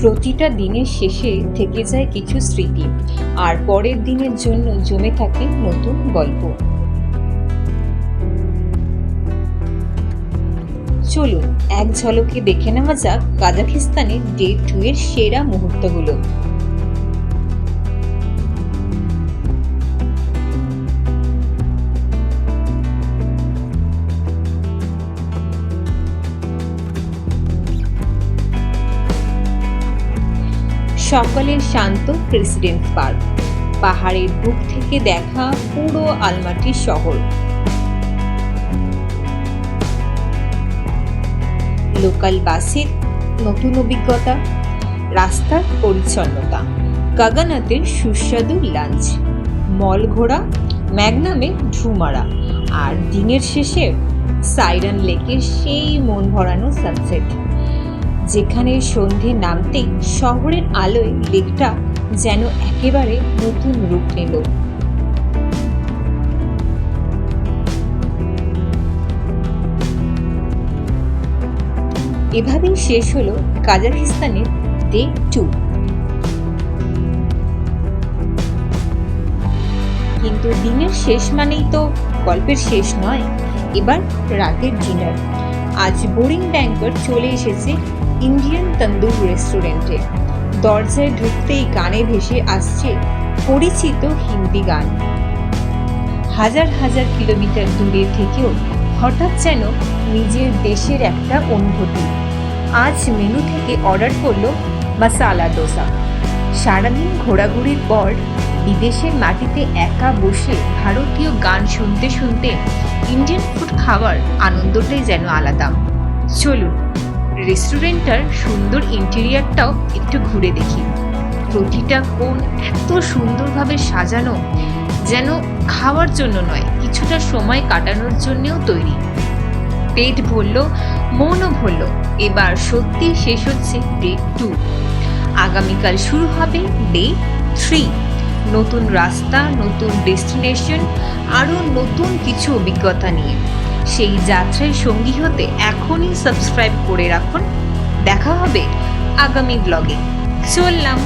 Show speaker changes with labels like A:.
A: প্রতিটা দিনের শেষে থেকে যায় কিছু স্মৃতি, আর পরের দিনের জন্য জমে থাকে নতুন গল্প। চলুন এক ঝলকে দেখে নেওয়া যাক কাজাখস্তানের ডে 2 এর সেরা মুহূর্তগুলো। সকালের শান্ত প্রেসিডেন্ট পার্ক, পাহাড়ের বুক থেকে দেখা পুরো আলমাটি শহর, লোকাল বাসের নতুন অভিজ্ঞতা, রাস্তার পরিচ্ছন্নতা, কাগানাতের সুস্বাদু লাঞ্চ, মল ঘোরা, ম্যাগনামে ঢু মারা, আর দিনের শেষে সাইরান লেকের সেই মন ভরানো সানসেট, যেখানে সন্ধে নামতেই শহরের আলোয় লেকটা যেন একেবারে নতুন রূপ নিল। এভাবেই শেষ হলো কাজাখস্তানের ডে 2। কিন্তু দিনের শেষ মানেই তো গল্পের শেষ নয়, এবার রাতের ডিনার। আজ বোরিং ব্যাংকট চলে এসেছে ইন্ডিয়ান তন্দুর রেস্টুরেন্টে। দরজায় ঢুকতেই কানে ভেসে আসছে পরিচিত হিন্দি গান। হাজার হাজার কিলোমিটার দূরে থেকেও হঠাৎ যেন নিজের দেশের একটা অনুভূতি। আজ মেনু থেকে অর্ডার করলো মশালা ডোসা। সারাদিন ঘোরাঘুরির পর বিদেশের মাটিতে একা বসে ভারতীয় গান শুনতে শুনতে ইন্ডিয়ান ফুড খাওয়ার আনন্দটাই যেন আলাদা। চলুন রেস্টুরেন্টটার সুন্দর ইন্টেরিয়ারটাও একটু ঘুরে দেখি। প্রতিটা কোণ এত সুন্দরভাবে সাজানো, যেন খাওয়ার জন্য নয়, কিছুটা সময় কাটানোর জন্যও তৈরি। পেট ভরল, মনও ভরল। এবার সত্যি শেষ হচ্ছে ডে 2। আগামীকাল শুরু হবে ডে 3। নতুন রাস্তা, নতুন ডেস্টিনেশন, আরও নতুন কিছু অভিজ্ঞতা নিয়ে। সেই যাত্রায় সঙ্গী হতে এখনই সাবস্ক্রাইব করে রাখুন। দেখা হবে আগামী ব্লগে। চললাম।